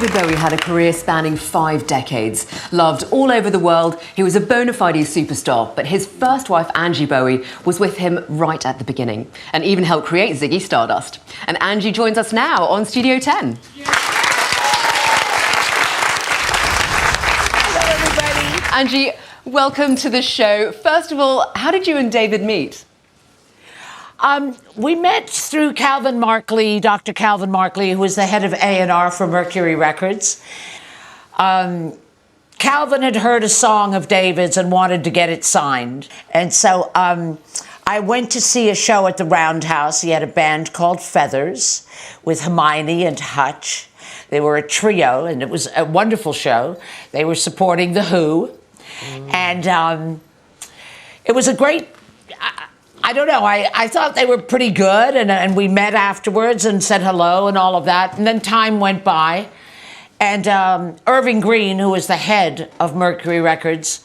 David Bowie had a career spanning 5 decades. Loved all over the world, he was a bona fide superstar, but his first wife, Angie Bowie, was with him right at the beginning and even helped create Ziggy Stardust. And Angie joins us now on Studio 10. Hello, everybody. Angie, welcome to the show. First of all, how did you and David meet? We met through Calvin Markley, Dr. Calvin Markley, who was the head of A&R for Mercury Records. Calvin had heard a song of David's and wanted to get it signed. And so I went to see a show at the Roundhouse. He had a band called Feathers with Hermione and Hutch. They were a trio, and it was a wonderful show. They were supporting The Who. And it was a great... I don't know, I thought they were pretty good, and we met afterwards and said hello and all of that. And then time went by, and Irving Green, who was the head of Mercury Records,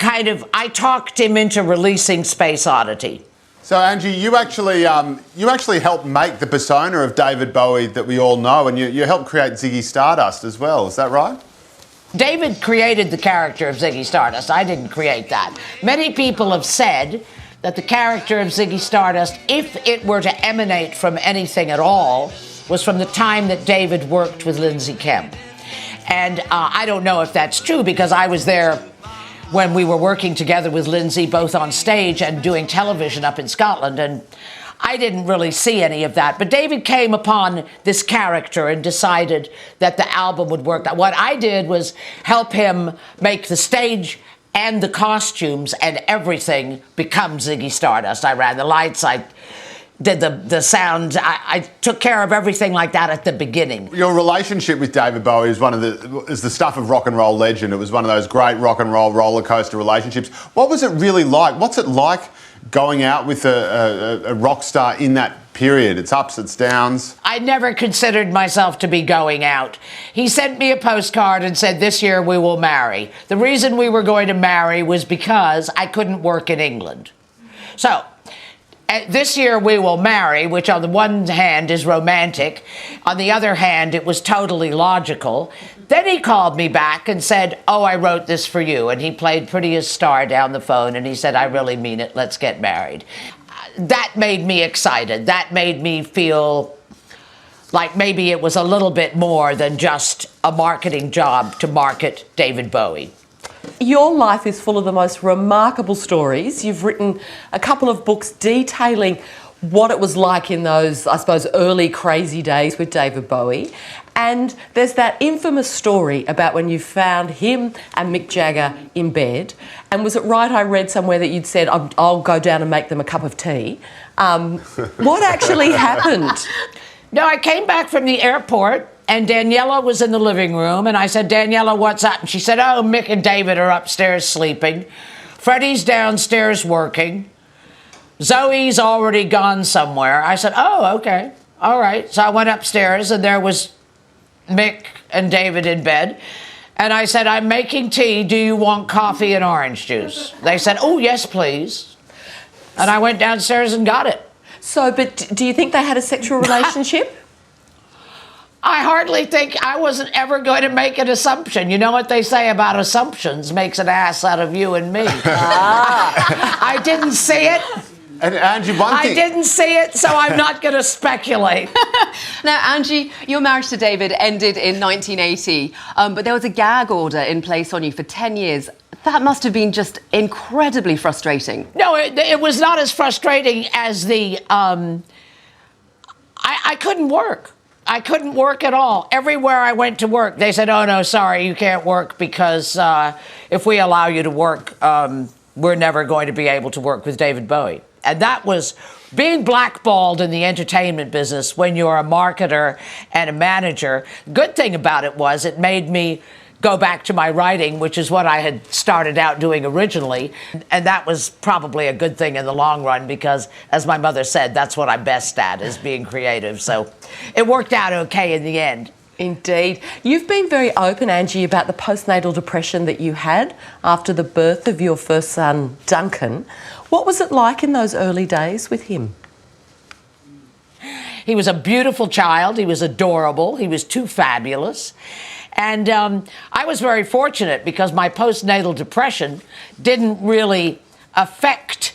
I talked him into releasing Space Oddity. So Angie, you actually helped make the persona of David Bowie that we all know, and you helped create Ziggy Stardust as well, is that right? David created the character of Ziggy Stardust. I didn't create that. Many people have said that the character of Ziggy Stardust, if it were to emanate from anything at all, was from the time that David worked with Lindsay Kemp. And I don't know if that's true, because I was there when we were working together with Lindsay, both on stage and doing television up in Scotland, and I didn't really see any of that. But David came upon this character and decided that the album would work. What I did was help him make the stage and the costumes and everything become Ziggy Stardust. I ran the lights, I did the sound, I took care of everything like that at the beginning. Your relationship with David Bowie is the stuff of rock and roll legend. It was one of those great rock and roll roller coaster relationships. What was it really like? What's it like going out with a rock star in that period? It's ups, it's downs. I never considered myself to be going out. He sent me a postcard and said, "This year we will marry." The reason we were going to marry was because I couldn't work in England. So, this year we will marry, which on the one hand is romantic, on the other hand it was totally logical. Then he called me back and said, "Oh, I wrote this for you." And he played Prettiest Star down the phone and he said, "I really mean it, let's get married." That made me excited. That made me feel like maybe it was a little bit more than just a marketing job to market David Bowie. Your life is full of the most remarkable stories. You've written a couple of books detailing what it was like in those, I suppose, early crazy days with David Bowie. And there's that infamous story about when you found him and Mick Jagger in bed. And was it right, I read somewhere that you'd said, I'll go down and make them a cup of tea. What actually happened? No, I came back from the airport and Daniela was in the living room, and I said, "Daniela, what's up?" And she said, "Oh, Mick and David are upstairs sleeping. Freddie's downstairs working. Zoe's already gone somewhere." I said, "Oh, okay, all right." So I went upstairs and there was Mick and David in bed. And I said, "I'm making tea. Do you want coffee and orange juice?" They said, "Oh, yes, please." And I went downstairs and got it. So, but do you think they had a sexual relationship? I hardly think I wasn't ever going to make an assumption. You know what they say about assumptions makes an ass out of you and me. I didn't see it. And Angie, one thing... I didn't see it, so I'm not going to speculate. Now, Angie, your marriage to David ended in 1980, but there was a gag order in place on you for 10 years. That must have been just incredibly frustrating. No, it was not as frustrating as the... I couldn't work. I couldn't work at all. Everywhere I went to work, they said, "Oh, no, sorry, you can't work because if we allow you to work, we're never going to be able to work with David Bowie." And that was being blackballed in the entertainment business when you're a marketer and a manager. Good thing about it was it made me go back to my writing, which is what I had started out doing originally. And that was probably a good thing in the long run because, as my mother said, that's what I'm best at, is being creative. So it worked out okay in the end. Indeed. You've been very open, Angie, about the postnatal depression that you had after the birth of your first son, Duncan. What was it like in those early days with him? He was a beautiful child. He was adorable. He was too fabulous. And I was very fortunate because my postnatal depression didn't really affect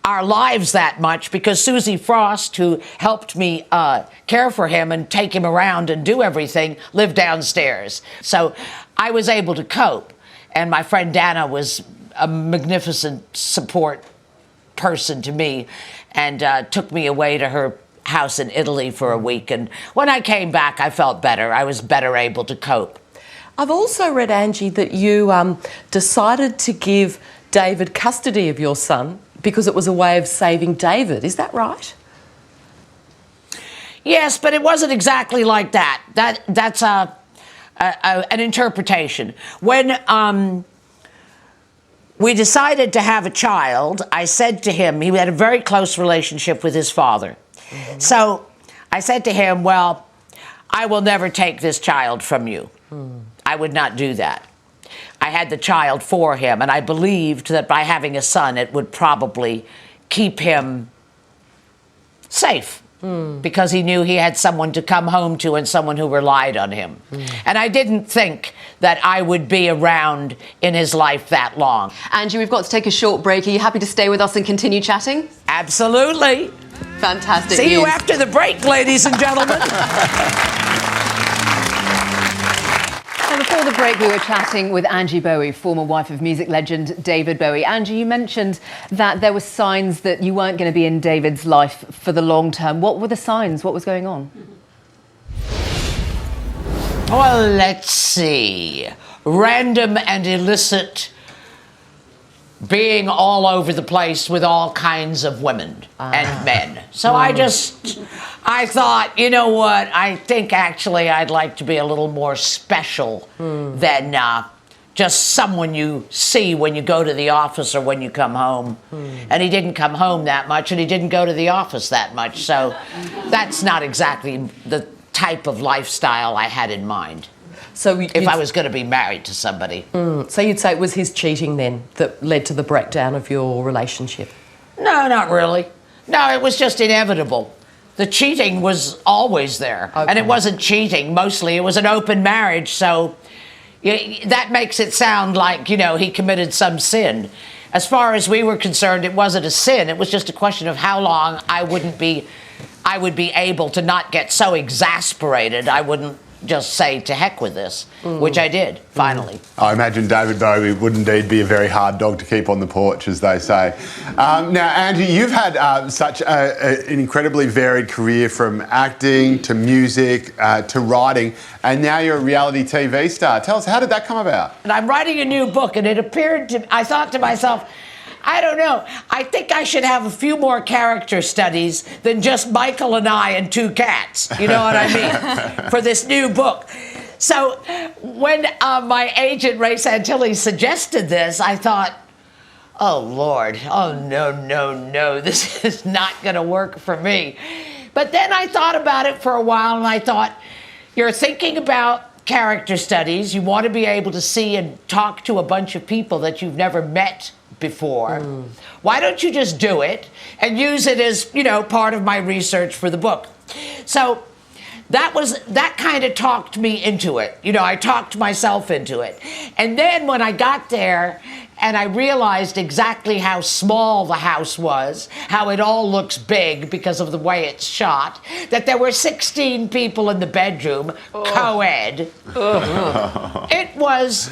our lives that much, because Susie Frost, who helped me care for him and take him around and do everything, lived downstairs. So I was able to cope. And my friend Dana was a magnificent support person to me, and took me away to her house in Italy for a week. And when I came back, I felt better. I was better able to cope. I've also read, Angie, that you decided to give David custody of your son because it was a way of saving David. Is that right? Yes, but it wasn't exactly like that. That's an interpretation. When we decided to have a child, I said to him, he had a very close relationship with his father. Mm-hmm. So I said to him, well, I will never take this child from you. I would not do that. I had the child for him, and I believed that by having a son, it would probably keep him safe. Because he knew he had someone to come home to and someone who relied on him. And I didn't think that I would be around in his life that long. Angie, we've got to take a short break. Are you happy to stay with us and continue chatting? Absolutely. Fantastic See news. you after the break, ladies and gentlemen. So before the break, we were chatting with Angie Bowie, former wife of music legend David Bowie. Angie, you mentioned that there were signs that you weren't going to be in David's life for the long term. What were the signs? What was going on? Well, let's see. Random and illicit being all over the place with all kinds of women and men. So I thought, you know what, I think actually I'd like to be a little more special than just someone you see when you go to the office or when you come home. And he didn't come home that much, and he didn't go to the office that much. So that's not exactly the type of lifestyle I had in mind. So if I was going to be married to somebody. So you'd say it was his cheating then that led to the breakdown of your relationship? No, not really. No, it was just inevitable. The cheating was always there. Okay. And it wasn't cheating, mostly. It was an open marriage, so that makes it sound like, you know, he committed some sin. As far as we were concerned, it wasn't a sin. It was just a question of how long I would be able to not get so exasperated I wouldn't just say to heck with this, which I did, finally. I imagine David Bowie would indeed be a very hard dog to keep on the porch, as they say. Now, Angie, you've had such an incredibly varied career, from acting to music to writing, and now you're a reality TV star. Tell us, how did that come about? And I'm writing a new book, and I thought to myself, I don't know. I think I should have a few more character studies than just Michael and I and two cats. You know what I mean? For this new book. So when my agent, Ray Santilli, suggested this, I thought, oh, Lord, oh, no, this is not going to work for me. But then I thought about it for a while, and I thought, you're thinking about character studies. You want to be able to see and talk to a bunch of people that you've never met before. Why don't you just do it and use it as, you know, part of my research for the book? So that kind of talked me into it. You know, I talked myself into it. And then when I got there and I realized exactly how small the house was, how it all looks big because of the way it's shot, that there were 16 people in the bedroom, co-ed. It was...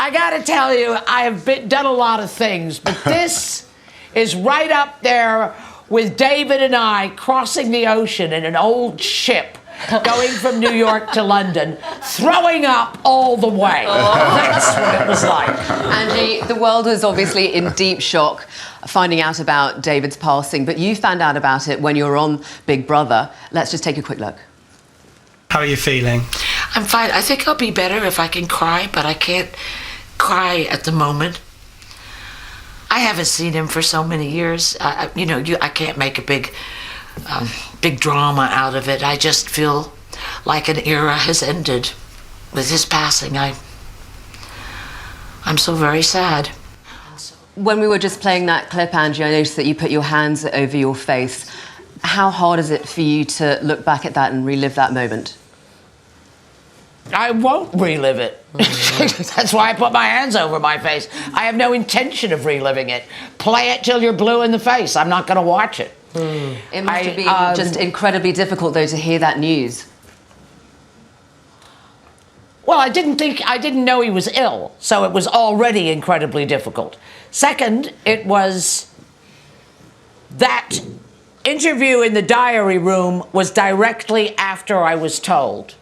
I gotta tell you, I have done a lot of things, but this is right up there with David and I crossing the ocean in an old ship, going from New York to London, throwing up all the way. That's what it was like. Angie, the world was obviously in deep shock finding out about David's passing, but you found out about it when you were on Big Brother. Let's just take a quick look. How are you feeling? I'm fine. I think I'll be better if I can cry, but I can't cry at the moment. I haven't seen him for so many years. I can't make a big drama out of it. I just feel like an era has ended with his passing. I'm so very sad. When we were just playing that clip, Angie, I noticed that you put your hands over your face. How hard is it for you to look back at that and relive that moment? I won't relive it. That's why I put my hands over my face. I have no intention of reliving it. Play it till you're blue in the face. I'm not going to watch it. It must have been just incredibly difficult, though, to hear that news. Well, I didn't know he was ill, so it was already incredibly difficult. Second, it was that interview in the diary room was directly after I was told.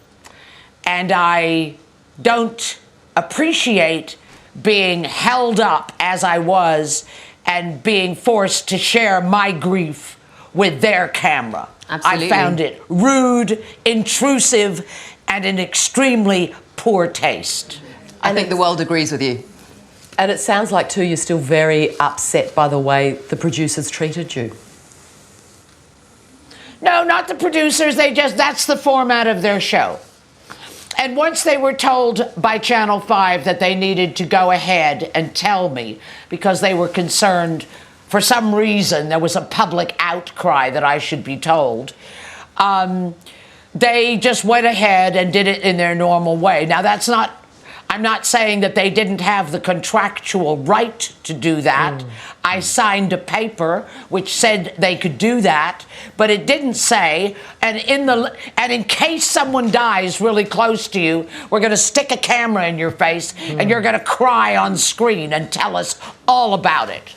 And I don't appreciate being held up as I was and being forced to share my grief with their camera. Absolutely. I found it rude, intrusive, and in extremely poor taste. I think the world agrees with you. And it sounds like, too, you're still very upset by the way the producers treated you. No, not the producers. That's the format of their show. And once they were told by Channel 5 that they needed to go ahead and tell me because they were concerned, for some reason, there was a public outcry that I should be told, they just went ahead and did it in their normal way. Now, I'm not saying that they didn't have the contractual right to do that. I signed a paper which said they could do that, but it didn't say, and in case someone dies really close to you, we're going to stick a camera in your face and you're going to cry on screen and tell us all about it.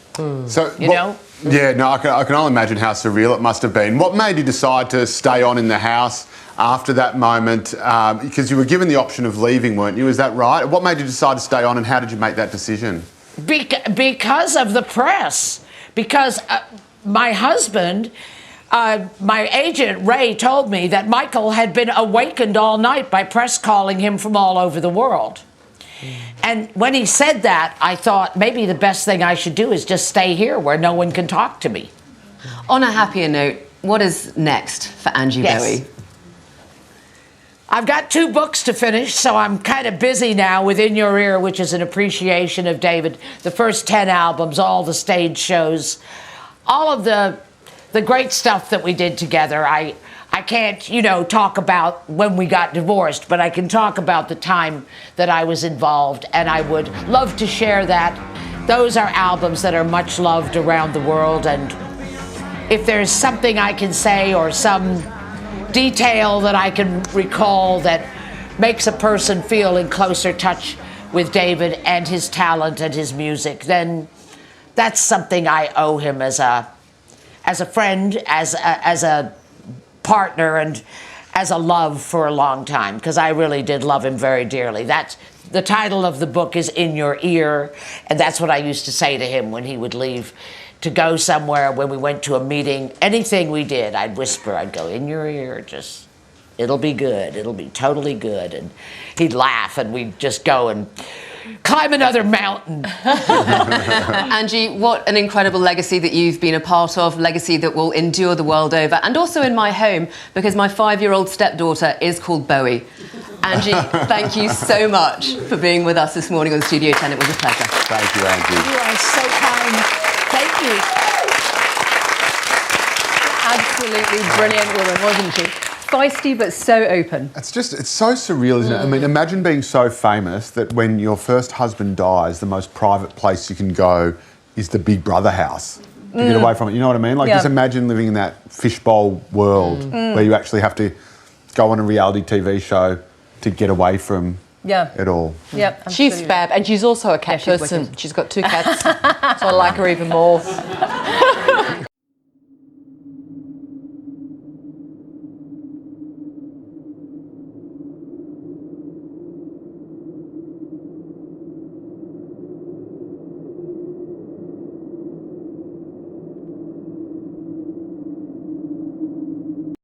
So, You know? Yeah, no, I can only imagine how surreal it must have been. What made you decide to stay on in the house after that moment? Because you were given the option of leaving, weren't you? Is that right? What made you decide to stay on, and how did you make that decision? Because of the press. Because my husband, my agent, Ray, told me that Michael had been awakened all night by press calling him from all over the world. And when he said that, I thought maybe the best thing I should do is just stay here where no one can talk to me. On a happier note, what is next for Angie Bowie? I've got 2 books to finish, so I'm kind of busy now with In Your Ear, which is an appreciation of David, the first 10 albums, all the stage shows, all of the great stuff that we did together. I can't, talk about when we got divorced, but I can talk about the time that I was involved, and I would love to share that. Those are albums that are much loved around the world, and if there's something I can say or some detail that I can recall that makes a person feel in closer touch with David and his talent and his music, then that's something I owe him as a friend, as a partner, and as a love for a long time, because I really did love him very dearly. That's the title of the book is In Your Ear, and that's what I used to say to him when he would leave to go somewhere. When we went to a meeting, anything we did, I'd whisper, I'd go, in your ear, just, it'll be good, it'll be totally good. And he'd laugh, and we'd just go and climb another mountain. Angie, what an incredible legacy that you've been a part of, legacy that will endure the world over, and also in my home, because my 5-year-old stepdaughter is called Bowie. Angie, thank you so much for being with us this morning on Studio 10. It was a pleasure. Thank you, Angie. You are so kind. Thank you. Absolutely brilliant woman, wasn't she? Feisty but so open. It's so surreal, isn't it? I mean, imagine being so famous that when your first husband dies, the most private place you can go is the Big Brother house to get away from it. You know what I mean? Like, just imagine living in that fishbowl world where you actually have to go on a reality TV show to get away from it all. Yep, she's fab, and she's also a cat person. She's got 2 cats, so I like her even more.